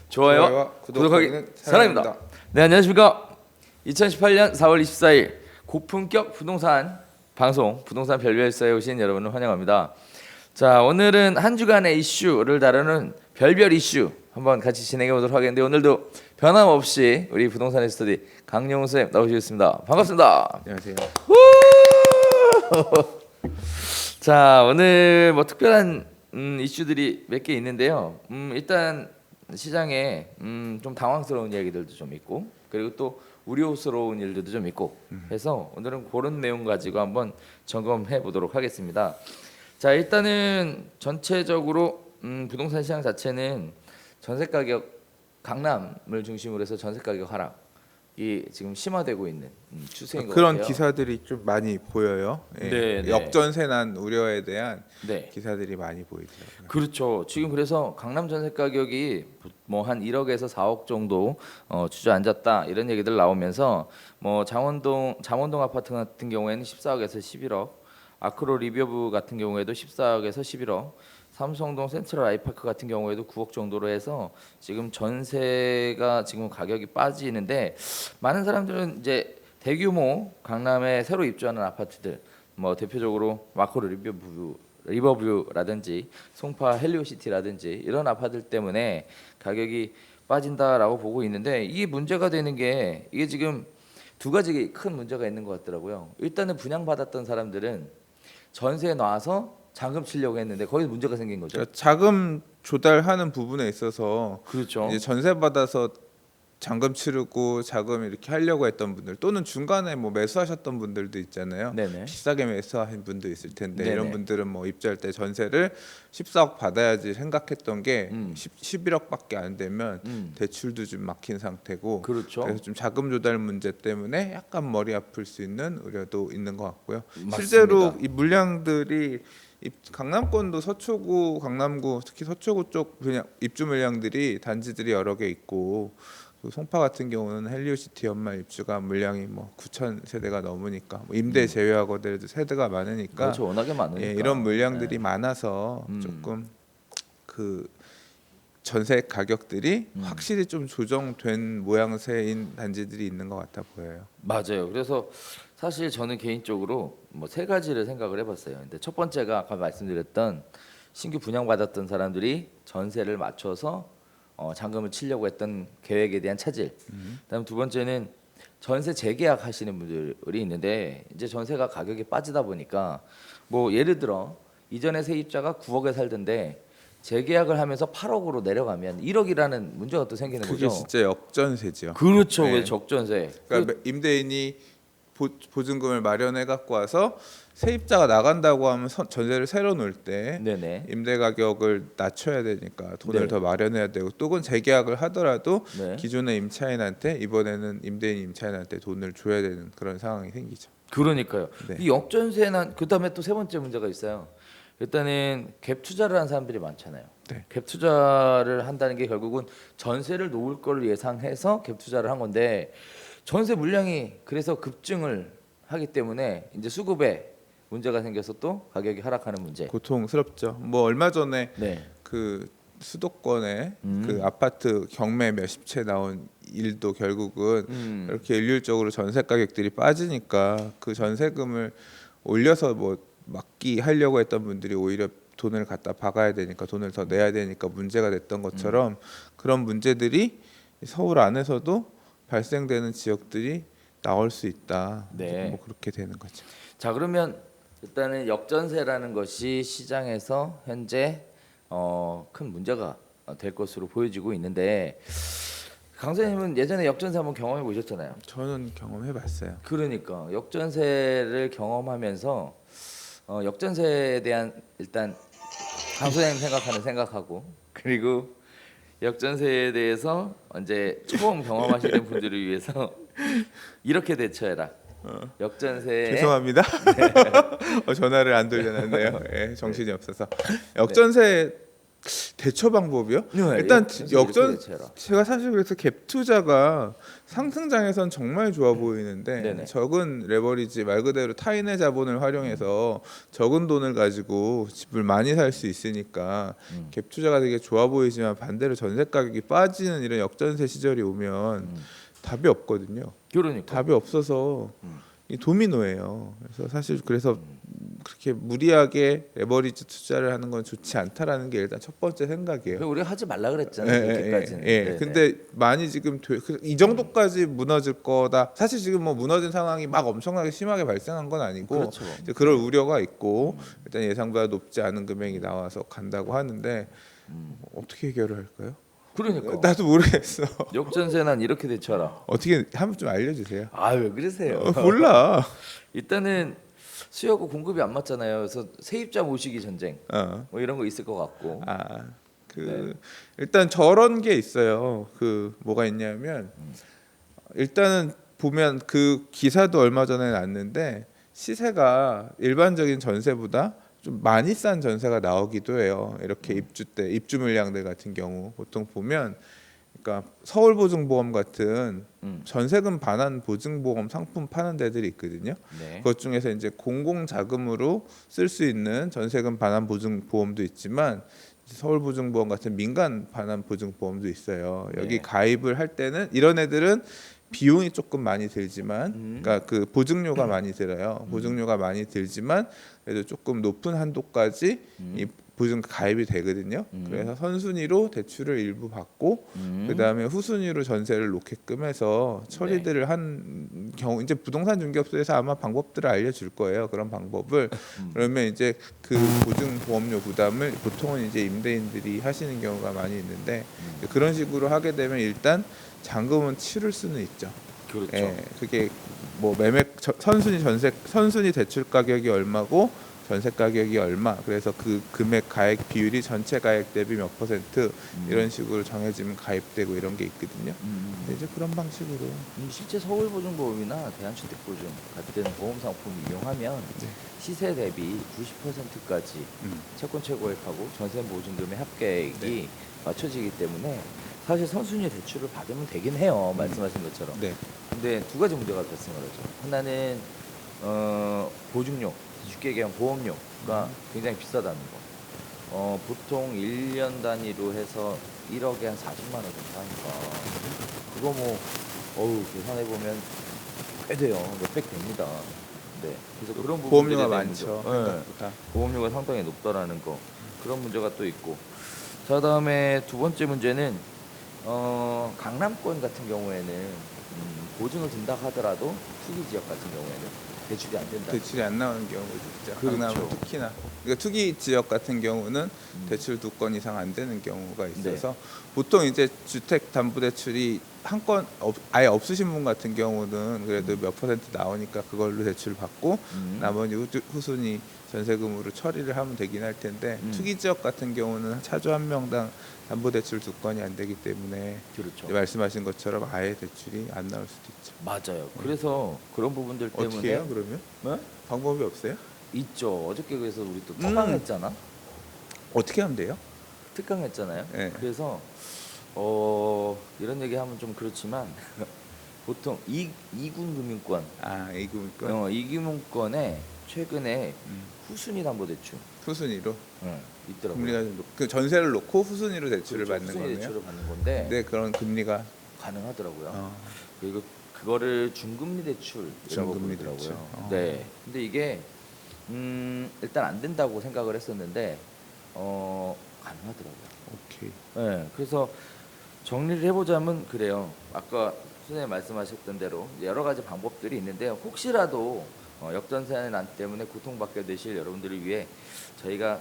좋아요, 구독하기는 사랑입니다. 네, 안녕하십니까. 2018년 4월 24일 고품격 부동산 방송 부동산 별별사에 오신 여러분을 환영합니다. 자, 오늘은 한 주간의 이슈를 다루는 별별 이슈 한번 같이 진행해 보도록 하겠는데, 오늘도 변함없이 우리 부동산 스터디 강영훈 선생님 나오셨습니다. 반갑습니다. 안녕하세요. 자, 오늘 뭐 특별한 이슈들이 몇 개 있는데요. 일단 시장에 좀 당황스러운 이야기들도 좀 있고, 그리고 또 우려스러운 일들도 좀 있고 해서 오늘은 그런 내용 가지고 한번 점검해 보도록 하겠습니다. 자, 일단은 전체적으로 부동산 시장 자체는 전세 가격, 강남을 중심으로 해서 전세 가격 하락이 지금 심화되고 있는 추세인 것 그런 같아요. 기사들이 좀 많이 보여요. 예. 네, 네. 역전세 난 우려에 대한 네. 기사들이 많이 보이더라고요. 그렇죠. 지금 그래서 강남 전세 가격이 뭐 한 1억에서 4억 정도 주저앉았다 이런 얘기들 나오면서, 뭐 잠원동 아파트 같은 경우에는 14억에서 11억, 아크로 리버브 같은 경우에도 14억에서 11억, 삼성동 센트럴 아이파크 같은 경우에도 9억 정도로 해서 지금 전세가 지금 가격이 빠지는데, 많은 사람들은 이제 대규모 강남에 새로 입주하는 아파트들, 뭐 대표적으로 마크로 리버뷰라든지 송파 헬리오시티라든지 이런 아파트들 때문에 가격이 빠진다라고 보고 있는데, 이게 문제가 되는 게, 이게 지금 두 가지 큰 문제가 있는 것 같더라고요. 일단은 분양받았던 사람들은 전세에 놔서 잔금 치려고 했는데 거기서 문제가 생긴 거죠. 그러니까 자금 조달하는 부분에 있어서 그렇죠. 이제 전세 받아서 잔금 치르고 자금 이렇게 하려고 했던 분들, 또는 중간에 뭐 매수하셨던 분들도 있잖아요. 네네. 비싸게 매수하신 분도 있을 텐데, 네네. 이런 분들은 뭐 입주할 때 전세를 14억 받아야지 생각했던 게 11억밖에 안 되면 대출도 좀 막힌 상태고, 그렇죠. 그래서 좀 자금 조달 문제 때문에 약간 머리 아플 수 있는 우려도 있는 것 같고요. 맞습니다. 실제로 이 물량들이 강남권도 서초구, 강남구, 특히 서초구 쪽 그냥 입주 물량들이 단지들이 여러 개 있고, 그 송파 같은 경우는 헬리오시티 연말 입주가 물량이 뭐 9천 세대가 넘으니까, 뭐 임대 제외하고도 세대가 많으니까, 그렇죠. 워낙에 많으니까. 예, 이런 물량들이 많아서 조금 그 전세 가격들이 확실히 좀 조정된 모양새인 단지들이 있는 것 같아 보여요. 맞아요. 그래서 사실 저는 개인적으로 뭐 세 가지를 생각을 해봤어요. 근데 첫 번째가 아까 말씀드렸던 신규 분양받았던 사람들이 전세를 맞춰서 잔금을 치려고 했던 계획에 대한 차질. 그다음 두 번째는 전세 재계약 하시는 분들이 있는데, 이제 전세가 가격이 빠지다 보니까, 뭐 예를 들어 이전에 세입자가 9억에 살던데 재계약을 하면서 8억으로 내려가면 1억이라는 문제가 또 생기는 그게 거죠. 진짜 역전세죠. 그렇죠. 네. 왜 적전세. 그러니까 임대인이 보증금을 마련해 갖고 와서 세입자가 나간다고 하면 전세를 새로 놓을 때 네네. 임대 가격을 낮춰야 되니까 돈을 네. 더 마련해야 되고, 또는 재계약을 하더라도 네. 기존의 임차인한테, 이번에는 임대인 임차인한테 돈을 줘야 되는 그런 상황이 생기죠. 그러니까요. 네. 이 역전세는 그다음에 또 세 번째 문제가 있어요. 일단은 갭 투자를 한 사람들이 많잖아요. 네. 갭 투자를 한다는 게 결국은 전세를 놓을 걸 예상해서 갭 투자를 한 건데, 전세 물량이 그래서 급증을 하기 때문에 이제 수급에 문제가 생겨서 또 가격이 하락하는 문제. 고통스럽죠. 뭐 얼마 전에 네. 그 수도권에 그 아파트 경매 몇십 채 나온 일도 결국은 이렇게 일률적으로 전세 가격들이 빠지니까 그 전세금을 올려서 뭐 막기 하려고 했던 분들이 오히려 돈을 갖다 박아야 되니까, 돈을 더 내야 되니까 문제가 됐던 것처럼, 그런 문제들이 서울 안에서도 발생되는 지역들이 나올 수 있다. 네. 뭐 그렇게 되는 거죠. 자, 그러면 일단은 역전세라는 것이 시장에서 현재 큰 문제가 될 것으로 보여지고 있는데, 강 선생님은 예전에 역전세 한번 경험해 보셨잖아요. 저는 경험해봤어요. 그러니까 역전세를 경험하면서 역전세에 대한 일단 강 선생님 생각하는 생각하고, 그리고 역전세에 대해서 이제 처음 경험하시는 분들을 위해서 이렇게 대처해라. 역전세. 죄송합니다. 전화를 안 돌려놨네요. 예, 정신이 없어서. 역전세 대처 방법이요? 네, 일단 역전세 역전 이렇게 대처해라. 제가 사실 그래서 갭 투자가 상승장에선 정말 좋아 보이는데 네네. 적은 레버리지 말 그대로 타인의 자본을 활용해서 적은 돈을 가지고 집을 많이 살 수 있으니까 갭 투자가 되게 좋아 보이지만 반대로 전세 가격이 빠지는 이런 역전세 시절이 오면 답이 없거든요. 그러니까. 답이 없어서 이 도미노예요. 그래서 사실 그래서 그렇게 무리하게 레버리지 투자를 하는 건 좋지 않다라는 게 일단 첫 번째 생각이에요. 우리가 하지 말라 그랬잖아요. 그렇게까지는. 예. 네네. 근데 많이 지금 이 정도까지 무너질 거다. 사실 지금 뭐 무너진 상황이 막 엄청나게 심하게 발생한 건 아니고 그렇죠. 이제 그럴 우려가 있고 일단 예상보다 높지 않은 금액이 나와서 간다고 하는데 어떻게 해결을 할까요? 그러니까. 나도 모르겠어. 역전세난 이렇게 대처하라. 어떻게 한번 좀 알려주세요. 아 왜 그러세요? 몰라. 일단은 수요하고 공급이 안 맞잖아요. 그래서 세입자 모시기 전쟁 뭐 이런 거 있을 것 같고. 네. 일단 저런 게 있어요. 그 뭐가 있냐면 일단은 보면 그 기사도 얼마 전에 났는데 시세가 일반적인 전세보다 좀 많이 싼 전세가 나오기도 해요. 이렇게 입주 때 입주 물량들 같은 경우 보통 보면 그러니까 서울보증보험 같은 전세금 반환 보증보험 상품 파는 데들이 있거든요. 네. 그것 중에서 이제 공공자금으로 쓸 수 있는 전세금 반환 보증보험도 있지만 서울보증보험 같은 민간 반환 보증보험도 있어요. 여기 네. 가입을 할 때는 이런 애들은 비용이 조금 많이 들지만, 그러니까 그 보증료가 많이 들어요. 보증료가 많이 들지만 그래도 조금 높은 한도까지 이 보증 가입이 되거든요. 그래서 선순위로 대출을 일부 받고 그 다음에 후순위로 전세를 놓게끔 해서 처리들을 한 경우 이제 부동산 중개업소에서 아마 방법들을 알려줄 거예요. 그런 방법을 그러면 이제 그 보증 보험료 부담을 보통은 이제 임대인들이 하시는 경우가 많이 있는데 그런 식으로 하게 되면 일단 잔금은 치를 수는 있죠. 그렇죠. 예, 그게 뭐 선순위 대출 가격이 얼마고 전세 가격이 얼마, 그래서 그 금액 가액 비율이 전체 가액 대비 몇 퍼센트 이런 식으로 정해지면 가입되고 이런 게 있거든요. 근데 이제 그런 방식으로 실제 서울보증보험이나 대한주택보증 같은 보험 상품을 이용하면 시세 대비 90%까지 채권 최고액하고 전세 보증금의 합계액이 맞춰지기 때문에 사실 선순위 대출을 받으면 되긴 해요. 말씀하신 것처럼. 네. 근데 두 가지 문제가 발생을 하죠. 하나는 보증료, 쉽게 얘기하면 보험료가 굉장히 비싸다는 거. 보통 1년 단위로 해서 1억에 한 40만 원 정도 하니까 그거 뭐 계산해 보면 꽤 돼요. 몇백 됩니다. 네. 그래서 그런 부분들에 보험료가 대한 많죠. 문제. 생각보다. 보험료가 상당히 높다라는 거. 그런 문제가 또 있고. 자, 다음에 두 번째 문제는 강남권 같은 경우에는 보증을 든다 하더라도 투기 지역 같은 경우에는 대출이 안 된다. 대출이 안 나오는 경우도 있죠. 그렇죠. 강남은 특히나. 그러니까 투기 지역 같은 경우는 대출 2건 이상 안 되는 경우가 있어서 보통 이제 주택담보대출이 한 건 아예 없으신 분 같은 경우는 그래도 몇 퍼센트 나오니까 그걸로 대출 받고 나머지 후순위 전세금으로 처리를 하면 되긴 할 텐데 투기 지역 같은 경우는 차주 한 명당 담보대출 2건이 안 되기 때문에 그렇죠. 이제 말씀하신 것처럼 아예 대출이 안 나올 수도 있죠. 맞아요. 그래서 그런 부분들 때문에 어떻게 해요 그러면? 네? 방법이 없어요? 있죠. 어저께 그래서 우리 또 특강했잖아. 어떻게 하면 돼요? 특강했잖아요. 네. 그래서 이런 얘기하면 좀 그렇지만 보통 이군금융권, 이금권 이금융권에 최근에 후순위 담보대출 후순위로 있더라고요. 금리가 좀 그 전세를 놓고 후순위로 대출을 그렇죠. 받는 후순위 거네요. 대출을 받는 건데 네, 그런 금리가 가능하더라고요. 그리고 그거를 중금리 대출이라고 중금리 부르더라고요. 대출. 네. 근데 이게 일단 안 된다고 생각을 했었는데 가능하더라고요. 오케이. 네. 그래서 정리를 해보자면 그래요. 아까 선생님 말씀하셨던 대로 여러 가지 방법들이 있는데요. 혹시라도 역전세난 때문에 고통받게 되실 여러분들을 위해 저희가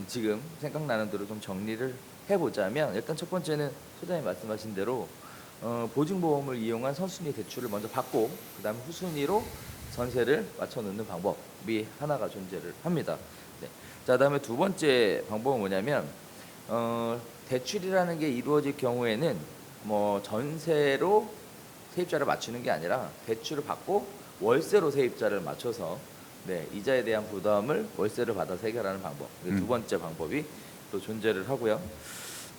지금 생각나는 대로 좀 정리를 해보자면 일단 첫 번째는 소장님 말씀하신 대로 보증보험을 이용한 선순위 대출을 먼저 받고 그 다음에 후순위로 전세를 맞춰 놓는 방법이 하나가 존재를 합니다. 네. 자, 다음에 두 번째 방법은 뭐냐면 대출이라는 게 이루어질 경우에는 뭐 전세로 세입자를 맞추는 게 아니라 대출을 받고 월세로 세입자를 맞춰서 이자에 대한 부담을 월세를 받아서 해결하는 방법. 두 번째 방법이 또 존재를 하고요.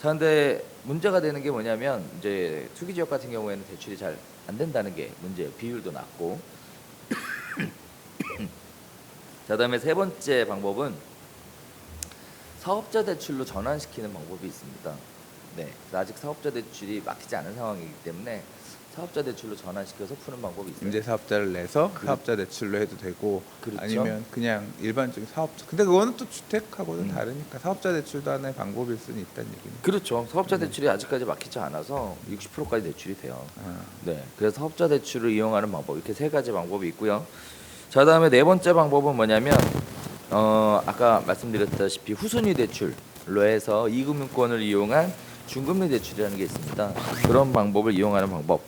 자, 근데 문제가 되는 게 뭐냐면 이제 투기 지역 같은 경우에는 대출이 잘 안 된다는 게 문제예요. 비율도 낮고. 자, 그다음에 세 번째 방법은 사업자 대출로 전환시키는 방법이 있습니다. 네, 아직 사업자 대출이 막히지 않은 상황이기 때문에 사업자 대출로 전환시켜서 푸는 방법이 있어요. 임대 사업자를 내서 사업자 대출로 해도 되고 그렇죠. 아니면 그냥 일반적인 사업자. 근데 그거는 또 주택하고는 음. 다르니까 사업자 대출도 하나의 방법일 수는 있다는 얘기는. 그렇죠. 사업자 대출이 아직까지 막히지 않아서 60%까지 대출이 돼요. 아, 네, 그래서 사업자 대출을 이용하는 방법 이렇게 세 가지 방법이 있고요. 자, 그다음에 네 번째 방법은 뭐냐면 아까 말씀드렸다시피 후순위 대출로 해서 이금융권을 이용한 중금리 대출이라는 게 있습니다. 그런 방법을 이용하는 방법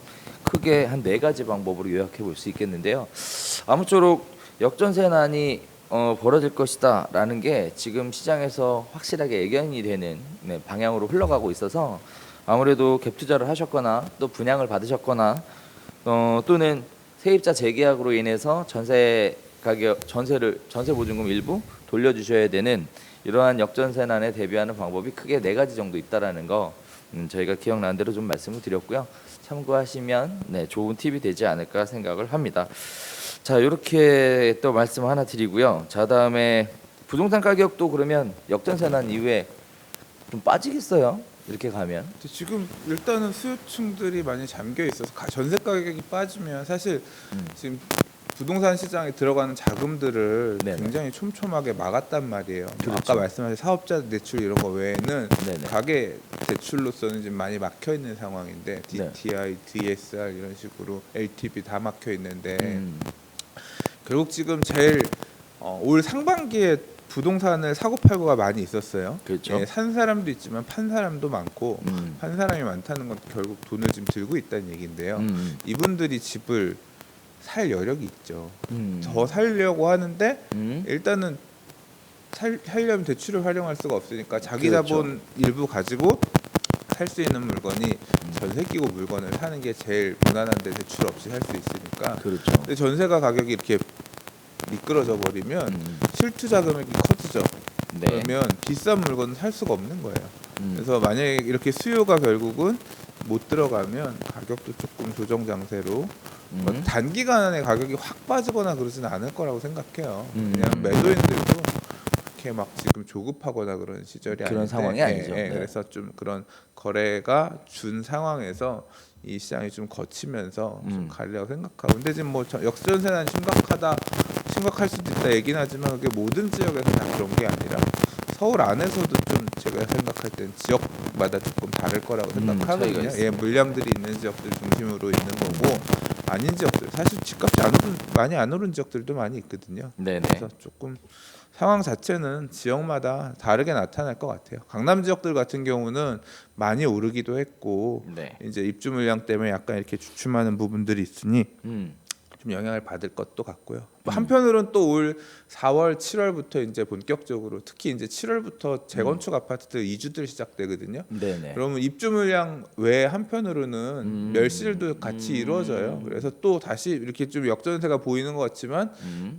크게 한 네 가지 방법으로 요약해 볼 수 있겠는데요. 아무쪼록 역전세난이 벌어질 것이다라는 게 지금 시장에서 확실하게 예견이 되는 방향으로 흘러가고 있어서 아무래도 갭 투자를 하셨거나 또 분양을 받으셨거나 또는 세입자 재계약으로 인해서 전세 보증금 일부 돌려주셔야 되는 이러한 역전세난에 대비하는 방법이 크게 네 가지 정도 있다라는 거 저희가 기억나는 대로 좀 말씀을 드렸고요. 참고하시면 좋은 팁이 되지 않을까 생각을 합니다. 자, 이렇게 또 말씀 하나 드리고요. 자, 다음에 부동산 가격도 그러면 역전세난 이후에 좀 빠지겠어요? 이렇게 가면? 근데 지금 일단은 수요층들이 많이 잠겨 있어서 전세 가격이 빠지면 사실 지금 부동산 시장에 들어가는 자금들을 네네. 굉장히 촘촘하게 막았단 말이에요. 그렇죠. 아까 말씀하신 사업자 대출 이런 거 외에는 네네. 가계 대출로서는 지금 많이 막혀 있는 상황인데 네. DTI, DSR 이런 식으로 LTV 다 막혀 있는데 결국 지금 제일 올 상반기에 부동산을 사고 팔고가 많이 있었어요. 그렇죠. 예, 산 사람도 있지만 판 사람도 많고 음. 판 사람이 많다는 건 결국 돈을 지금 들고 있다는 얘기인데요. 이분들이 집을 살 여력이 있죠. 더 살려고 하는데 일단은 살려면 대출을 활용할 수가 없으니까 자기 그렇죠. 자본 일부 가지고 살 수 있는 물건이 전세 끼고 물건을 사는 게 제일 무난한데 대출 없이 살 수 있으니까. 그렇죠. 근데 전세가 가격이 이렇게 미끄러져 버리면 실투자 금액이 커지죠. 네. 그러면 비싼 물건은 살 수가 없는 거예요. 그래서 만약에 이렇게 수요가 결국은 못 들어가면 가격도 조금 조정 장세로 뭐 단기간에 가격이 확 빠지거나 그러지는 않을 거라고 생각해요. 그냥 매도인들도 그렇게 막 지금 조급하거나 그런 시절이 그런 아닌데, 상황이 아니죠. 네. 그래서 좀 그런 거래가 준 상황에서 이 시장이 좀 거치면서 좀 가리라고 생각하고. 근데 지금 뭐 역전세난 심각할 수도 있다 얘기는 하지만 그게 모든 지역에서 다 그런 게 아니라 서울 안에서도 좀 제가 생각할 때는 지역마다 조금 다를 거라고 생각하거든요. 예, 물량들이 있는 지역들 중심으로 있는 거고 아닌 지역들 사실 집값이 많이 안 오른 지역들도 많이 있거든요. 네네. 그래서 조금 상황 자체는 지역마다 다르게 나타날 것 같아요. 강남 지역들 같은 경우는 많이 오르기도 했고 네. 이제 입주 물량 때문에 약간 이렇게 주춤하는 부분들이 있으니 음. 좀 영향을 받을 것도 같고요. 한편으로는 또 올 4월, 7월부터 이제 본격적으로 특히 이제 7월부터 재건축 아파트들 이주들 시작되거든요. 네네. 그러면 입주 물량 외에 한편으로는 멸실도 같이 이루어져요. 그래서 또 다시 이렇게 좀 역전세가 보이는 것 같지만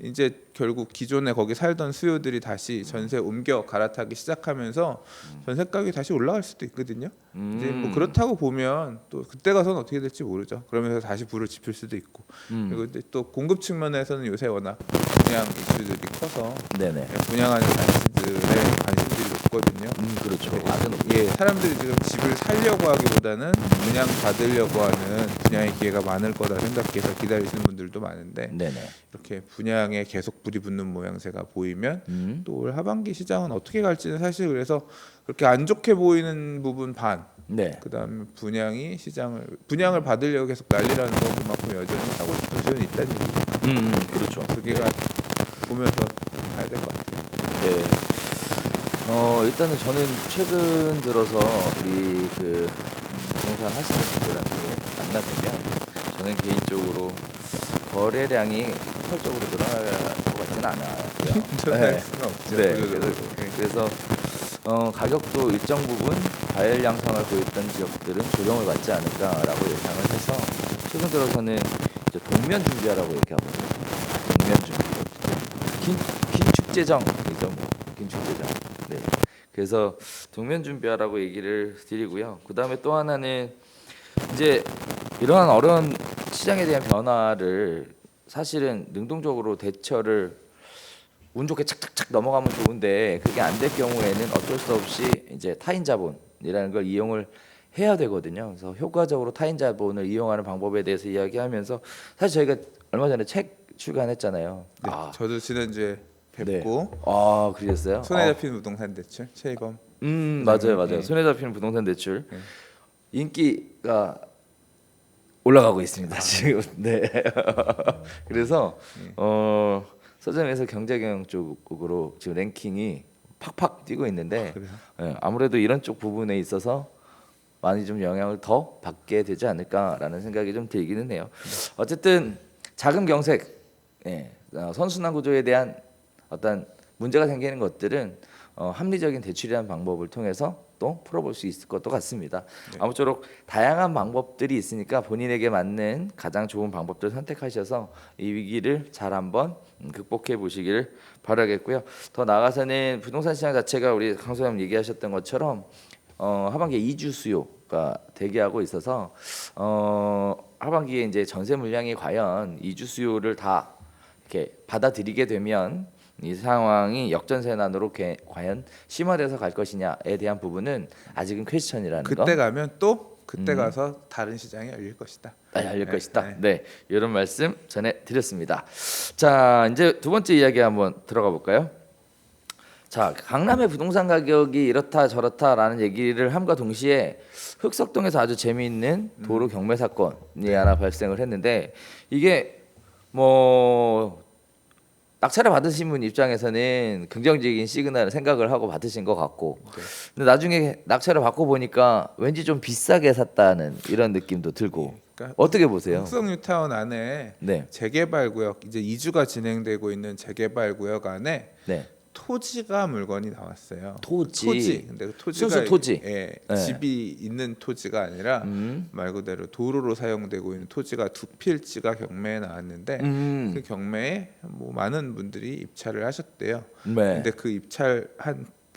이제 결국 기존에 거기 살던 수요들이 다시 전세 옮겨 갈아타기 시작하면서 전세 가격이 다시 올라갈 수도 있거든요. 이제 뭐 그렇다고 보면 또 그때 가서는 어떻게 될지 모르죠. 그러면서 다시 불을 지필 수도 있고. 그리고 이제 또 공급 측면에서는 요새 워낙 분양 이슈들이 커서 네네. 분양하는 단지들의 관심들이 높거든요. 그렇죠. 네, 아주 높죠. 예, 사람들이 지금 집을 살려고 하기보다는 분양 받으려고 하는 분양의 기회가 많을 거다 생각해서 기다리시는 분들도 많은데 네네. 이렇게 분양에 계속 불이 붙는 모양새가 보이면 또 올 하반기 시장은 어떻게 갈지는 사실 그래서 그렇게 안 좋게 보이는 부분 반. 네. 그다음에 분양을 받으려고 계속 난리라는 건 그만큼 여전히 하고 싶은 수요는 있다는 얘기죠. 그렇죠. 그게가 보면서 가야 될 것 같아요. 네. 일단은 저는 최근 들어서 우리 그 부동산 하시는 분들한테 만나보면 저는 개인적으로 거래량이 폭발적으로 늘어날 것 같지는 않아요. 전할 수는 없죠. 네. 구조적으로. 그래서 가격도 일정 부분 과열 양상을 보였던 지역들은 조정을 받지 않을까라고 예상을 해서 최근 들어서는 이제 동면 준비하라고 얘기하거든요. 동면 준비. 긴축 재정이죠, 뭐 긴축 재정. 네. 그래서 동면 준비하라고 얘기를 드리고요. 그 다음에 또 하나는 이제 이러한 어려운 시장에 대한 변화를 사실은 능동적으로 대처를 운 좋게 착착착 넘어가면 좋은데 그게 안 될 경우에는 어쩔 수 없이 이제 타인 자본이라는 걸 이용을 해야 되거든요. 그래서 효과적으로 타인 자본을 이용하는 방법에 대해서 이야기하면서 사실 저희가 얼마 전에 책 출간했잖아요. 네, 저도 지난주에 뵙고 아, 그러셨어요? 손에 잡히는 부동산 대출 최이범. 맞아요, 맞아요. 네. 손에 잡히는 부동산 대출 네. 인기가 올라가고 있습니다 지금. 네. 그래서 서점에서 경제경영 쪽으로 지금 랭킹이 팍팍 뛰고 있는데 그래요? 예, 아무래도 이런 쪽 부분에 있어서 많이 좀 영향을 더 받게 되지 않을까라는 생각이 좀 들기는 해요. 어쨌든 자금 경색, 예, 선순환 구조에 대한 어떤 문제가 생기는 것들은 합리적인 대출이라는 방법을 통해서 또 풀어볼 수 있을 것도 같습니다. 아무쪼록 다양한 방법들이 있으니까 본인에게 맞는 가장 좋은 방법들 선택하셔서 이 위기를 잘 한번 극복해 보시기를 바라겠고요. 더 나아가서는 부동산 시장 자체가 우리 강 소장님 얘기하셨던 것처럼 하반기에 이주 수요가 대기하고 있어서 하반기에 이제 전세 물량이 과연 이주 수요를 다 이렇게 받아들이게 되면 이 상황이 역전세난으로 과연 심화돼서 갈 것이냐에 대한 부분은 아직은 퀘스천이라는 거. 그때 가면 또 그때 가서 다른 시장이 열릴 것이다. 열릴 네, 것이다. 네. 네, 이런 말씀 전해드렸습니다. 자, 이제 두 번째 이야기 한번 들어가 볼까요? 자, 강남의 부동산 가격이 이렇다 저렇다라는 얘기를 함과 동시에 흑석동에서 아주 재미있는 도로 경매 사건이 하나 발생을 했는데 이게 뭐 낙찰을 받으신 분 입장에서는 긍정적인 시그널을 생각을 하고 받으신 것 같고 근데 나중에 낙찰을 받고 보니까 왠지 좀 비싸게 샀다는 이런 느낌도 들고 그러니까 어떻게 보세요? 흑석 뉴타운 안에 네, 재개발 구역 이제 이주가 진행되고 있는 재개발 구역 안에 네. 토지가 물건이 나왔어요. 토지. 근데 그 토지가 순수 토지. 예, 네. 집이 있는 토지가 아니라 말 그대로 도로로 사용되고 있는 토지가 두 필지가 경매에 나왔는데 그 경매에 뭐 많은 분들이 입찰을 하셨대요. 네. 근데 그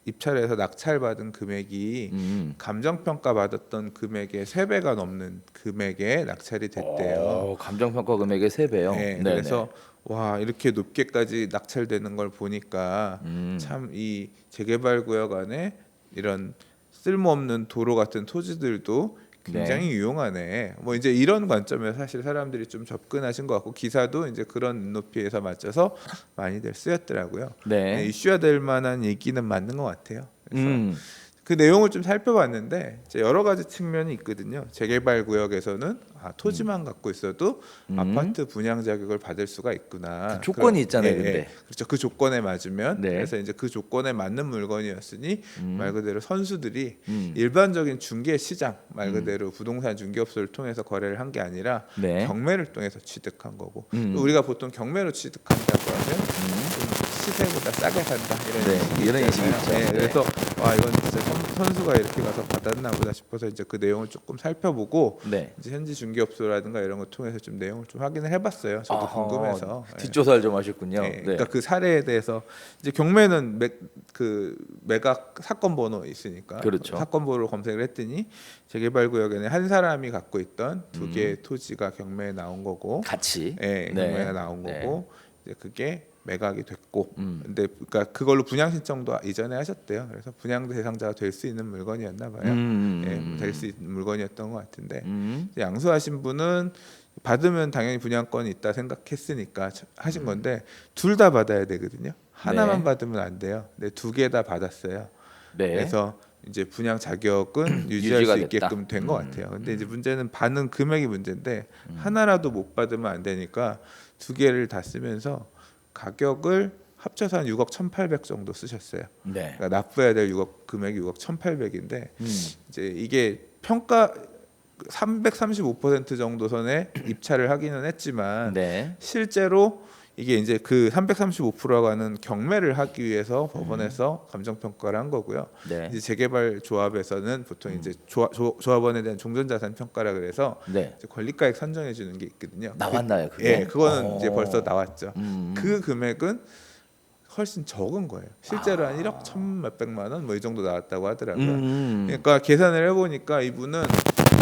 입찰에서 낙찰받은 금액이 감정평가 받았던 금액의 3배가 넘는 금액에 낙찰이 됐대요. 감정평가 금액의 3배요. 네, 그래서 와 이렇게 높게까지 낙찰되는 걸 보니까 참 이 재개발 구역 안에 이런 쓸모없는 도로 같은 토지들도 굉장히 유용하네. 뭐 이제 이런 관점에서 사실 사람들이 좀 접근하신 것 같고 기사도 이제 그런 눈높이에서 맞춰서 많이들 쓰였더라고요. 네, 이슈화될 만한 얘기는 맞는 것 같아요. 그래서 그 내용을 좀 살펴봤는데 이제 여러 가지 측면이 있거든요. 재개발 구역에서는 토지만 갖고 있어도 아파트 분양 자격을 받을 수가 있구나. 그 조건이 있잖아요, 근데. 그렇죠. 그 조건에 맞으면 네. 그래서 이제 그 조건에 맞는 물건이었으니 말 그대로 선수들이 일반적인 중개 시장 말 그대로 부동산 중개업소를 통해서 거래를 한 게 아니라 네. 경매를 통해서 취득한 거고 또 우리가 보통 경매로 취득한다고 하면 좀 시세보다 싸게 산다 이런 인식이 있잖아요. 있죠. 네, 네. 그래서 와 이건 진짜 선수가 이렇게 가서 받았나 보다 싶어서 이제 그 내용을 조금 살펴보고 네. 이제 현지 중개업소라든가 이런 걸 통해서 좀 내용을 좀 확인을 해봤어요. 저도 궁금해서. 뒷조사를 좀 하셨군요. 네. 그러니까 그 사례에 대해서 이제 경매는 그 매각 사건 번호 있으니까 그렇죠. 사건 번호를 검색을 했더니 재개발 구역에는 한 사람이 갖고 있던 두 개의 토지가 경매에 나온 거고 같이. 경매가 나온 거고 이제 그게 매각이 됐고 근데 그러니까 그걸로 분양 신청도 이전에 하셨대요. 그래서 분양 대상자가 될 수 있는 물건이었나 봐요. 될 수 있는 물건이었던 것 같은데 이제 양수하신 분은 받으면 당연히 분양권이 있다 생각했으니까 하신 건데 둘 다 받아야 되거든요. 하나만 받으면 안 돼요. 근데 두 개 다 받았어요. 그래서 이제 분양 자격은 유지할 수 있게끔 된 것 같아요. 근데 이제 문제는 받는 금액이 문제인데 하나라도 못 받으면 안 되니까 두 개를 다 쓰면서 가격을 합쳐서 한 6억 1,800 정도 쓰셨어요. 그러니까 납부해야 될 6억 금액이 6억 1,800인데 이제 이게 평가 335% 정도 선에 입찰을 하기는 했지만 실제로 이게 이제 그 335%라고 하는 경매를 하기 위해서 법원에서 감정 평가를 한 거고요. 이제 재개발 조합에서는 보통 이제 조합원에 대한 종전자산 평가라 그래서 이제 권리가액 선정해 주는 게 있거든요. 나왔나요, 그게? 그거는 이제 벌써 나왔죠. 그 금액은 훨씬 적은 거예요. 실제로 한 1억 1천 몇백만 원 뭐 이 정도 나왔다고 하더라고요. 음. 그러니까 계산을 해보니까 이분은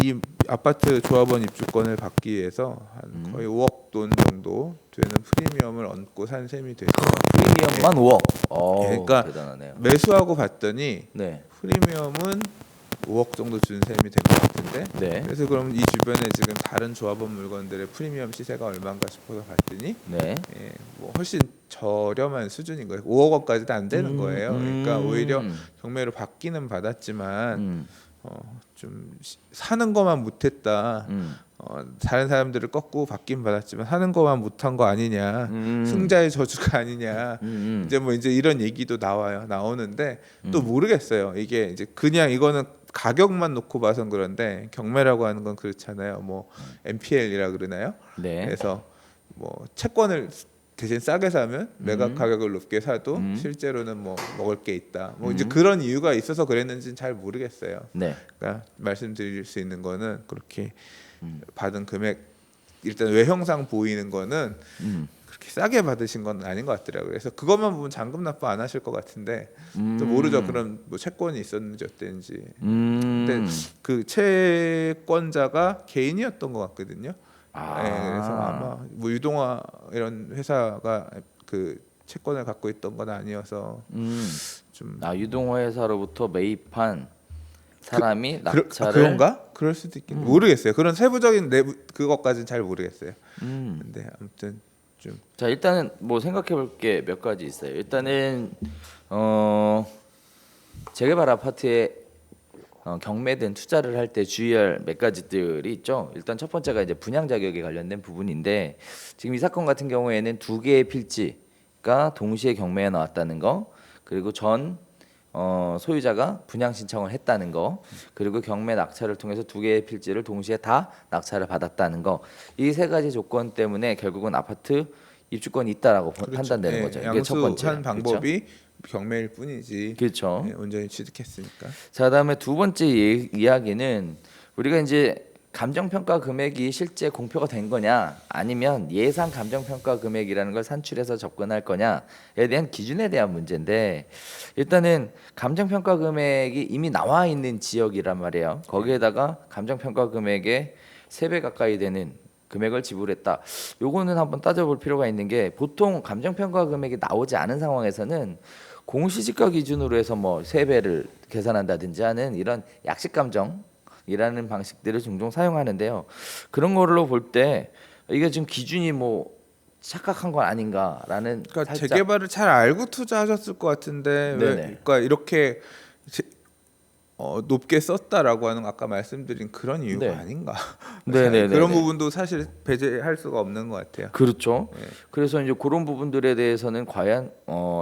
이 아파트 조합원 입주권을 받기 위해서 한 거의 5억 돈 정도 되는 프리미엄을 얹고 산 셈이 되죠. 프리미엄만 5억. 예, 그러니까 대단하네요. 매수하고 봤더니 네. 프리미엄은 5억 정도 준 셈이 된 것 같은데. 네. 그래서 그럼 이 주변에 지금 다른 조합원 물건들의 프리미엄 시세가 얼마인가 싶어서 봤더니 네. 예, 뭐 훨씬 저렴한 수준인 거예요. 5억 원까지도 안 되는 거예요. 그러니까 오히려 경매로 받기는 받았지만 좀 사는 것만 못했다. 다른 사람들을 꺾고 받긴 받았지만 사는 것만 못한 거 아니냐. 승자의 저주가 아니냐. 이제 이런 얘기도 나오는데 또 모르겠어요. 이게 이제 그냥 이거는 가격만 놓고 봐선 그런데 경매라고 하는 건 그렇잖아요. 뭐 MPL이라 그러나요? 네. 그래서 뭐 채권을 대신 싸게 사면 매각 가격을 높게 사도 실제로는 뭐 먹을 게 있다. 뭐 이제 그런 이유가 있어서 그랬는지는 잘 모르겠어요. 네. 그러니까 말씀드릴 수 있는 거는 그렇게 받은 금액 일단 외형상 보이는 거는 그렇게 싸게 받으신 건 아닌 것 같더라고요. 그래서 그것만 보면 잔금 납부 안 하실 것 같은데 또 모르죠. 그럼 뭐 채권이 있었는지 어땠는지. 근데 그 채권자가 개인이었던 것 같거든요. 네, 그래서 아마 뭐 유동화 이런 회사가 그 채권을 갖고 있던 건 아니어서 좀 유동화 회사로부터 매입한 사람이 낙찰을 그런가? 그럴 수도 있겠네. 모르겠어요. 그런 세부적인 내부 그것까지는 잘 모르겠어요. 근데 아무튼 좀 자, 일단은 뭐 생각해 볼 게 몇 가지 있어요. 일단은 재개발 아파트에 경매든 투자를 할 때 주의할 몇 가지들이 있죠. 일단 첫 번째가 이제 분양 자격에 관련된 부분인데 지금 이 사건 같은 경우에는 두 개의 필지가 동시에 경매에 나왔다는 거, 그리고 전 소유자가 분양 신청을 했다는 거, 그리고 경매 낙찰을 통해서 두 개의 필지를 동시에 다 낙찰을 받았다는 거, 이 세 가지 조건 때문에 결국은 아파트 입주권이 있다라고 판단되는 거죠. 이게 첫 번째. 양수한 방법이 경매일 뿐이지. 그렇죠. 예, 온전히 취득했으니까. 자, 그다음에 두 번째 이야기는 우리가 이제 감정평가 금액이 실제 공표가 된 거냐, 아니면 예상 감정평가 금액이라는 걸 산출해서 접근할 거냐에 대한 기준에 대한 문제인데, 일단은 감정평가 금액이 이미 나와 있는 지역이란 말이에요. 거기에다가 감정평가 금액의 3배 가까이 되는 금액을 지불했다. 요거는 한번 따져볼 필요가 있는 게, 보통 감정평가 금액이 나오지 않은 상황에서는 공시지가 기준으로 해서 뭐 3배를 계산한다든지 하는 이런 약식 감정이라는 방식들을 종종 사용하는데요. 그런 걸로 볼 때 이게 지금 기준이 뭐 착각한 건 아닌가라는, 그러니까 살짝 재개발을 잘 알고 투자하셨을 것 같은데 왜 네네. 그러니까 이렇게 높게 썼다라고 하는 아까 말씀드린 그런 이유가 네. 아닌가. 네네네. 그런 부분도 사실 배제할 수가 없는 것 같아요. 그렇죠. 네. 그래서 이제 그런 부분들에 대해서는 과연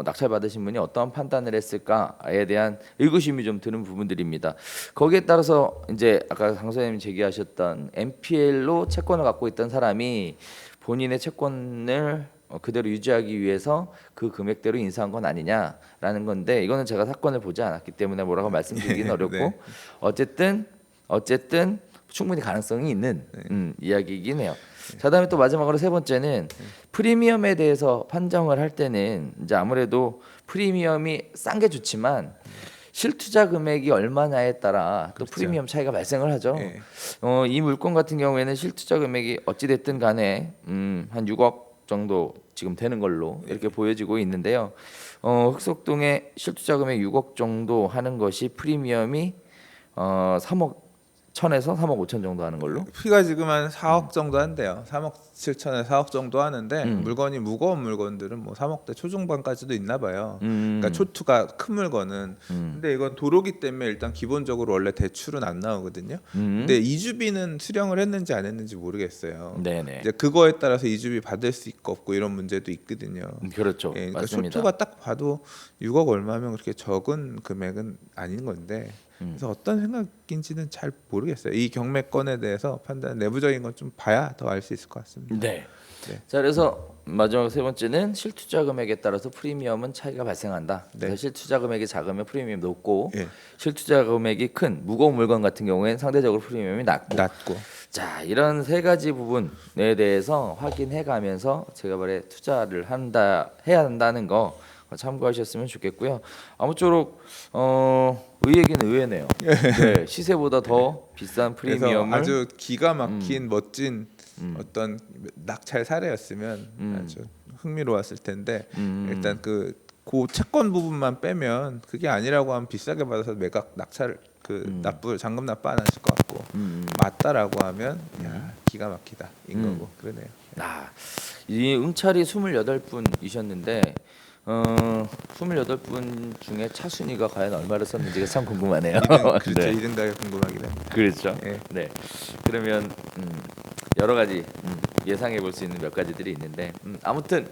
낙찰 받으신 분이 어떠한 판단을 했을까에 대한 의구심이 좀 드는 부분들입니다. 거기에 따라서 이제 아까 강 선생님이 제기하셨던 MPL로 채권을 갖고 있던 사람이 본인의 채권을 그대로 유지하기 위해서 그 금액대로 인수한 건 아니냐라는 건데, 이거는 제가 사건을 보지 않았기 때문에 뭐라고 말씀드리기는 어렵고 네. 어쨌든 충분히 가능성이 있는 이야기이긴 해요. 자, 그다음에 또 마지막으로 세 번째는 프리미엄에 대해서 판정을 할 때는 이제 아무래도 프리미엄이 싼 게 좋지만 실투자 금액이 얼마냐에 따라 또 그렇죠. 프리미엄 차이가 발생을 하죠. 네. 이 물건 같은 경우에는 실투자 금액이 어찌 됐든 간에 한 6억 정도 지금 되는 걸로 이렇게 보여지고 있는데요. 흑석동의 실투자 금액 6억 정도 하는 것이 프리미엄이 3억 1천에서 3억 5천 정도 하는 걸로. 피가 지금 한 4억 정도 한대요. 3억 7천에 4억 정도 하는데 물건이 무거운 물건들은 뭐 3억대 초중반까지도 있나 봐요. 그러니까 초투가 큰 물건은. 근데 이건 도로기 때문에 일단 기본적으로 원래 대출은 안 나오거든요. 근데 이주비는 수령을 했는지 안 했는지 모르겠어요. 네네. 이제 그거에 따라서 이주비 받을 수 있고 없고 이런 문제도 있거든요. 그렇죠. 예, 그러니까 맞습니다. 초투가 딱 봐도 6억 얼마면 그렇게 적은 금액은 아닌 건데. 그래서 어떤 생각인지는 잘 모르겠어요. 이 경매건에 대해서 판단 내부적인 건 좀 봐야 더 알 수 있을 것 같습니다. 네. 네. 자, 그래서 마지막 세 번째는 실투자 금액에 따라서 프리미엄은 차이가 발생한다. 그래서 네. 실투자 금액이 작으면 프리미엄이 높고, 예. 실투자 금액이 큰 무거운 물건 같은 경우에는 상대적으로 프리미엄이 낮고. 자, 이런 세 가지 부분에 대해서 확인해 가면서 재개발에 투자를 해야 한다는 거 참고하셨으면 좋겠고요. 아무쪼록 의외긴 의외네요. 네, 시세보다 더 비싼 그래서 프리미엄을 아주 기가 막힌 멋진 어떤 낙찰 사례였으면 아주 흥미로웠을 텐데 일단 그 채권 부분만 빼면 그게 아니라고 하면 비싸게 받아서 매각 낙찰 납부 잔금 납부 안 하실 것 같고 맞다라고 하면 야 기가 막히다인 거고 그러네요. 이 응찰이 28분이셨는데 28분 중에 차순위가 과연 얼마를 썼는지가 참 궁금하네요. 그렇죠. 네. 이등가에 궁금하긴 해요. 그렇죠. 예. 네. 그러면 여러 가지 예상해 볼 수 있는 몇 가지들이 있는데 아무튼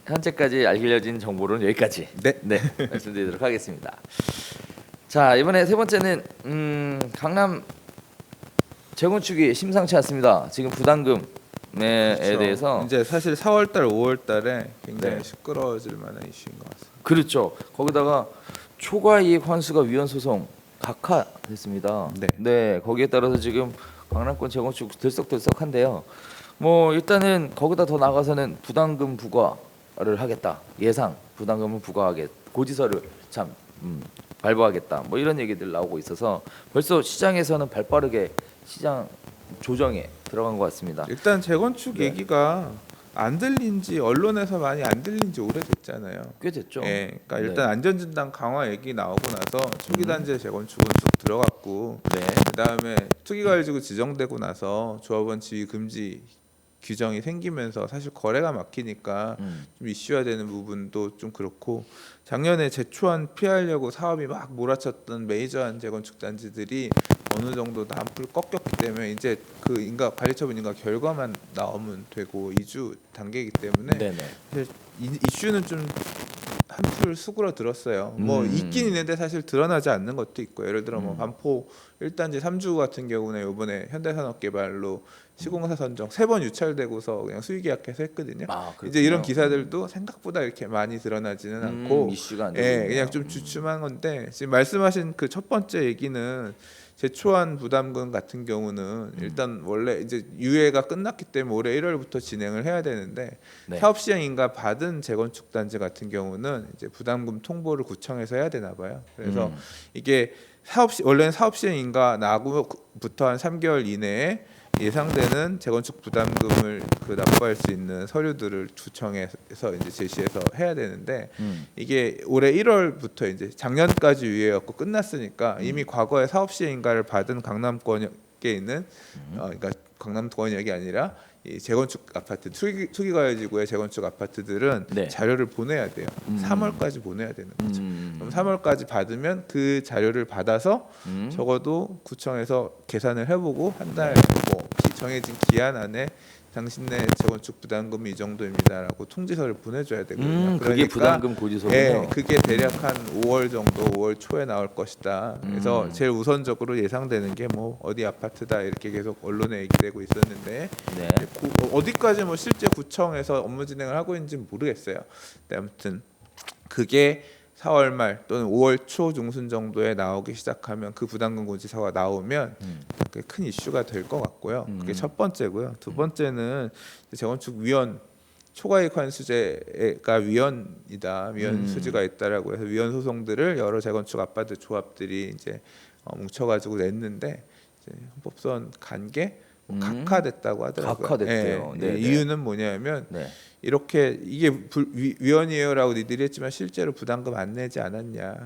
현재까지 알려진 정보로는 여기까지 네. 말씀드리도록 하겠습니다. 자, 이번에 세 번째는 강남 재건축이 심상치 않습니다. 지금 부담금에 그렇죠. 대해서 이제 사실 4월달, 5월달에 굉장히 네. 시끄러워질 만한 이슈인 것 같습니다. 그렇죠. 거기다가 초과이익 환수가 위헌 소송 각하됐습니다. 네. 거기에 따라서 지금 강남권 재건축 들썩들썩한데요. 뭐 일단은 거기다 더 나가서는 부담금 부과를 하겠다. 예상 부담금을 부과하겠. 고지서를 참 발부하겠다. 뭐 이런 얘기들 나오고 있어서 벌써 시장에서는 발빠르게 시장 조정에 들어간 것 같습니다. 일단 재건축 네. 얘기가 안 들린지 언론에서 많이 안 들린지 오래됐잖아요. 꽤 됐죠. 예, 그러니까 네. 일단 안전진단 강화 얘기 나오고 나서 초기 단계 재건축은 쭉 들어갔고 네. 그다음에 투기가지고 지정되고 나서 조합원 지위 금지 규정이 생기면서 사실 거래가 막히니까 좀 이슈화되는 부분도 좀 그렇고 작년에 재초안 피하려고 사업이 막 몰아쳤던 메이저한 재건축 단지들이 어느 정도 다 한풀 꺾였기 때문에 이제 그 인가 관리처분 인가 결과만 나오면 되고 2주 단계이기 때문에 네네. 사실 이슈는 좀 한풀 수그러들었어요. 뭐 있긴 있는데 사실 드러나지 않는 것도 있고 예를 들어 뭐 반포 1단지 3주 같은 경우는 이번에 현대산업개발로 시공사 선정 3번 유찰되고서 그냥 수의계약해서 했거든요. 이제 이런 기사들도 생각보다 이렇게 많이 드러나지는 않고 이슈가 안 되고 예, 있네요. 그냥 좀 주춤한 건데 지금 말씀하신 그 첫 번째 얘기는 제초안 부담금 같은 경우는 일단 원래 이제 유예가 끝났기 때문에 올해 1월부터 진행을 해야 되는데 네. 사업 시행 인가 받은 재건축 단지 같은 경우는 이제 부담금 통보를 구청에서 해야 되나 봐요. 그래서 이게 원래는 사업 시행 인가 나고부터 한 3개월 이내에 예상되는 재건축 부담금을 납부할 수 있는 서류들을 구청에서 이제 제시해서 해야 되는데 이게 올해 1월부터 이제 작년까지 유예였고 끝났으니까 이미 과거에 사업 시행인가를 받은 강남권에 있는 그러니까 강남권역이 아니라 이 재건축 아파트 투기과열지구의 재건축 아파트들은 네. 자료를 보내야 돼요. 3월까지 보내야 되는 거죠. 그럼 3월까지 받으면 그 자료를 받아서 적어도 구청에서 계산을 해보고 한 달 뭐 정해진 기한 안에 당신네 재건축 부담금이 이 정도입니다라고 통지서를 보내줘야 되거든요. 그게 부담금 고지서군요. 예, 그게 대략 한 5월 정도, 5월 초에 나올 것이다. 그래서 제일 우선적으로 예상되는 게 뭐 어디 아파트다 이렇게 계속 언론에 얘기되고 있었는데 네. 어디까지 뭐 실제 구청에서 업무 진행을 하고 있는지는 모르겠어요. 근데 아무튼 그게 4월 말 또는 5월 초 중순 정도에 나오기 시작하면 그 부담금 고지서가 나오면 그게 큰 이슈가 될 것 같고요. 그게 첫 번째고요. 두 번째는 재건축 위헌 초과이익 환수제가 위헌이다, 위헌 소지가 있다라고 해서 위헌 소송들을 여러 재건축 아파트 조합들이 이제 뭉쳐가지고 냈는데 이제 헌법소원 간게 각하됐다고 하더라고요. 각하됐대요. 예, 이유는 뭐냐면 네. 이렇게 이게 위헌이에요라고 니들이 했지만 실제로 부담금 안 내지 않았냐.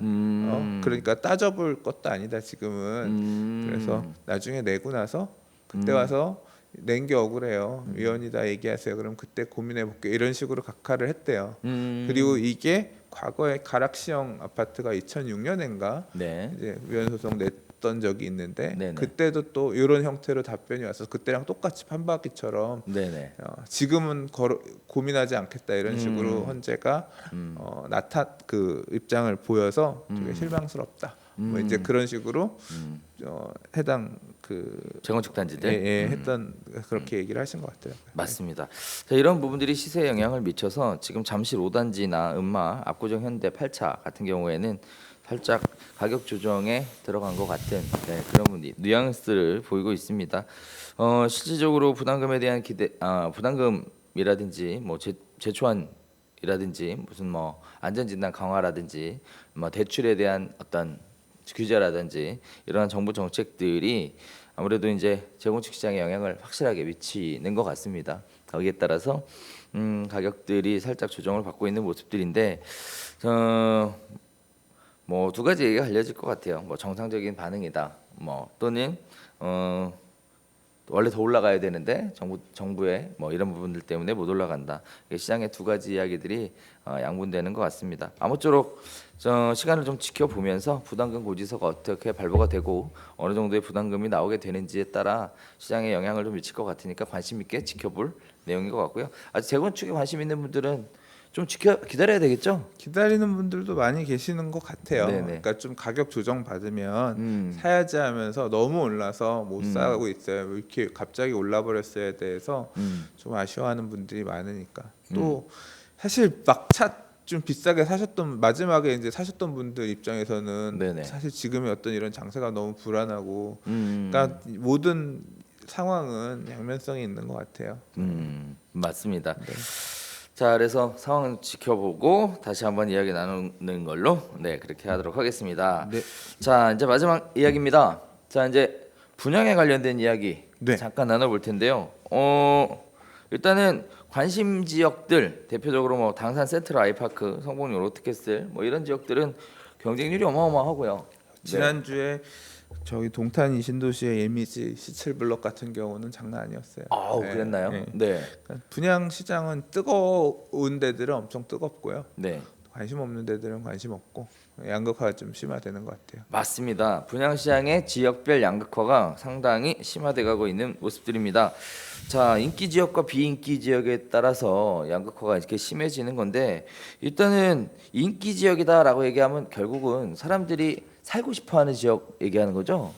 그러니까 따져볼 것도 아니다 지금은. 그래서 나중에 내고 나서 그때 와서 낸 게 억울해요. 위헌이다 얘기하세요. 그럼 그때 고민해 볼게요. 이런 식으로 각하를 했대요. 그리고 이게 과거에 가락시형 아파트가 2006년인가 네. 이제 위헌 소송 냈던 적이 있는데 네네. 그때도 또 이런 형태로 답변이 왔어서 그때랑 똑같이 판박이처럼 네네. 지금은 고민하지 않겠다 이런 식으로 헌재가 그 입장을 보여서 되게 실망스럽다. 뭐 이제 그런 식으로 해당 그 재건축 단지들 했던 그렇게 얘기를 하신 것 같아요. 맞습니다. 자, 이런 부분들이 시세에 영향을 미쳐서 지금 잠실 5단지나 음마, 압구정 현대 8차 같은 경우에는 살짝 가격 조정에 들어간 것 같은 그런 뉘앙스를 보이고 있습니다. 실질적으로 부담금에 대한 기대, 부담금이라든지 뭐 제초한 이라든지 무슨 뭐 안전진단 강화라든지 뭐 대출에 대한 어떤 규제라든지 이러한 정부 정책들이 아무래도 이제 재건축 시장에 영향을 확실하게 미치는 것 같습니다. 거기에 따라서 가격들이 살짝 조정을 받고 있는 모습들인데 뭐 두 가지 얘기가 알려질 것 같아요. 뭐 정상적인 반응이다. 뭐 또는 원래 더 올라가야 되는데 정부의 뭐 이런 부분들 때문에 못 올라간다. 시장의 두 가지 이야기들이 양분되는 것 같습니다. 아무쪼록 시간을 좀 지켜보면서 부담금 고지서가 어떻게 발부가 되고 어느 정도의 부담금이 나오게 되는지에 따라 시장에 영향을 좀 미칠 것 같으니까 관심 있게 지켜볼 내용인 것 같고요. 아직 재건축에 관심 있는 분들은 좀 기다려야 되겠죠? 기다리는 분들도 많이 계시는 것 같아요. 네네. 그러니까 좀 가격 조정 받으면 음, 사야지 하면서 너무 올라서 못 음. 사고 있어요. 왜 이렇게 갑자기 올라 버렸어에 대해서 음, 좀 아쉬워하는 분들이 많으니까. 또 사실 막 차 좀 비싸게 사셨던 마지막에 이제 사셨던 분들 입장에서는 네네. 사실 지금의 어떤 이런 장세가 너무 불안하고, 음, 그러니까 모든 상황은 양면성이 있는 것 같아요. 맞습니다. 네. 자, 그래서 상황 지켜보고 다시 한번 이야기 나누는 걸로 그렇게 하도록 하겠습니다. 네. 자, 이제 마지막 이야기입니다. 자, 이제 분양에 관련된 이야기 네. 잠깐 나눠볼 텐데요. 일단은 관심 지역들 대표적으로 뭐 당산 센트럴 아이파크, 성북역 롯데캐슬 뭐 이런 지역들은 경쟁률이 어마어마하고요. 네. 지난주에 저기 동탄 신도시의 예미지 C7 블럭 같은 경우는 장난 아니었어요. 아우, 네, 그랬나요? 네. 네. 그러니까 분양 시장은 뜨거운 데들은 엄청 뜨겁고요. 네. 관심 없는 데들은 관심 없고, 양극화가 좀 심화되는 것 같아요. 맞습니다. 분양시장의 지역별 양극화가 상당히 심화돼가고 있는 모습들입니다. 자, 인기 지역과 비인기 지역에 따라서 양극화가 이렇게 심해지는 건데 일단은 인기 지역이다라고 얘기하면 결국은 사람들이 살고 싶어하는 지역 얘기하는 거죠?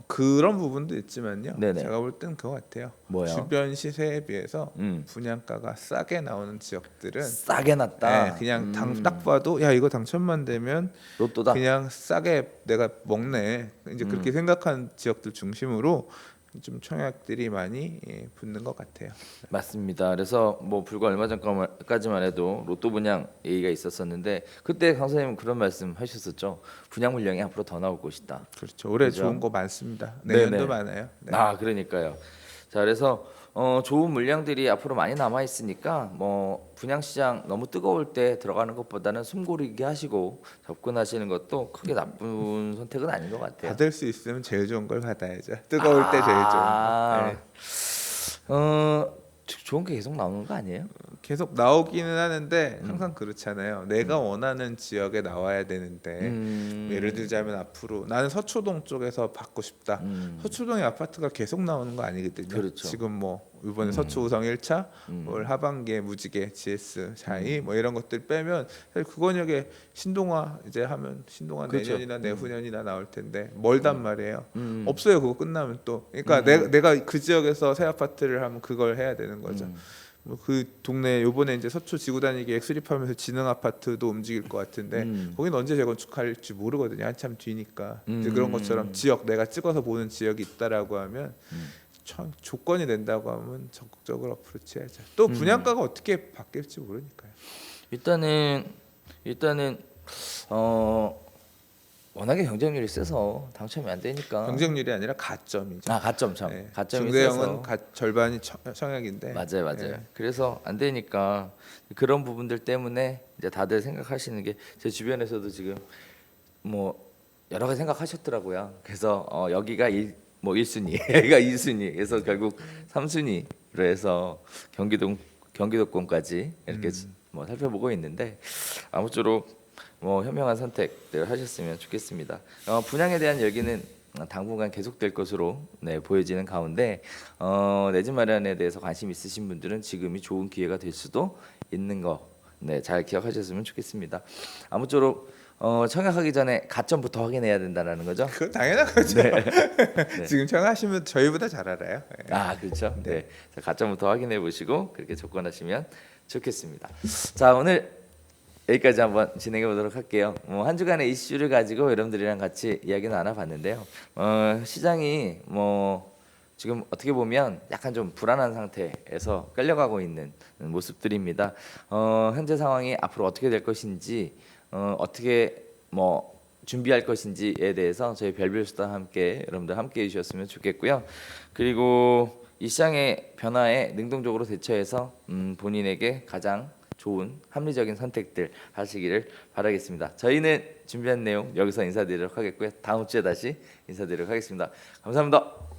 그런 부분도 있지만요. 네네. 제가 볼 땐 그거 같아요. 뭐요? 주변 시세에 비해서 음. 분양가가 싸게 나오는 지역들은 싸게 났다. 그냥 딱 봐도 야 이거 당첨만 되면 로또다. 그냥 싸게 내가 먹네. 이제 그렇게 생각한 지역들 중심으로 좀 청약들이 많이 붙는 것 같아요. 맞습니다. 그래서 뭐 불과 얼마 전까지만 해도 로또 분양 얘기가 있었었는데 그때 강 선생님 그런 말씀 하셨었죠. 분양 물량이 앞으로 더 나올 것이다. 그렇죠. 올해 그죠? 좋은 거 많습니다. 네네. 내년도 많아요. 네. 그러니까요. 자, 그래서 좋은 물량들이 앞으로 많이 남아 있으니까 뭐 분양 시장 너무 뜨거울 때 들어가는 것보다는 숨 고르게 하시고 접근하시는 것도 크게 나쁜 선택은 아닌 것 같아요. 받을 수 있으면 제일 좋은 걸 받아야죠. 뜨거울 때 제일 좋은 거. 네. 좋은 게 계속 나오는 거 아니에요? 계속 나오기는 하는데 항상 그렇잖아요. 내가 원하는 지역에 나와야 되는데 예를 들자면 앞으로 나는 서초동 쪽에서 받고 싶다. 서초동의 아파트가 계속 나오는 거 아니거든요. 그렇죠. 지금 뭐 이번에 서초우성 1차, 올 하반기에 무지개, GS, 자이 뭐 이런 것들 빼면 사실 구건역에 신동아 이제 하면 신동아 그렇죠. 내년이나 내후년이나 나올 텐데 멀단 말이에요. 없어요. 그거 끝나면 또. 그러니까 내가 그 지역에서 새 아파트를 하면 그걸 해야 되는 거죠. 뭐 그 동네 요번에 이제 서초 지구단위 계획 수립하면서 지능 아파트도 움직일 것 같은데 거기는 언제 재건축할지 모르거든요. 한참 뒤니까. 이제 그런 것처럼 지역 내가 찍어서 보는 지역이 있다라고 하면 조건이 된다고 하면 적극적으로 어프로치해야죠. 또 분양가가 어떻게 바뀔지 모르니까요. 일단은 워낙에 경쟁률이 세서 당첨이 안 되니까. 경쟁률이 아니라 가점이죠. 가점 참. 네. 가점이 중대형은 세서. 절반이 청약인데. 맞아요. 네. 그래서 안 되니까 그런 부분들 때문에 이제 다들 생각하시는 게 제 주변에서도 지금 뭐 여러 가지 생각하셨더라고요. 그래서 여기가 1순위, 여기가 2순위, 그래서 결국 3순위로 해서 경기도권까지 이렇게 뭐 살펴보고 있는데 아무쪼록 뭐 현명한 선택들 하셨으면 좋겠습니다. 분양에 대한 얘기는 당분간 계속될 것으로 보여지는 가운데 내 집 마련에 대해서 관심 있으신 분들은 지금이 좋은 기회가 될 수도 있는 거 잘 기억하셨으면 좋겠습니다. 아무쪼록 청약하기 전에 가점부터 확인해야 된다는 거죠. 그건 당연한 거죠. 지금 청약하시면 저희보다 잘 알아요. 네. 그렇죠. 네. 자, 가점부터 확인해 보시고 그렇게 접근하시면 좋겠습니다. 자, 오늘 여기까지 한번 진행해 보도록 할게요. 한 주간의 이슈를 가지고 여러분들이랑 같이 이야기 나눠봤는데요. 시장이 뭐 지금 어떻게 보면 약간 좀 불안한 상태에서 끌려가고 있는 모습들입니다. 현재 상황이 앞으로 어떻게 될 것인지, 어떻게 뭐 준비할 것인지에 대해서 저희 별별수다 함께 여러분들 함께 해주셨으면 좋겠고요. 그리고 이 시장의 변화에 능동적으로 대처해서 본인에게 가장 좋은 합리적인 선택들 하시기를 바라겠습니다. 저희는 준비한 내용 여기서 인사드리도록 하겠고요. 다음 주에 다시 인사드리도록 하겠습니다. 감사합니다.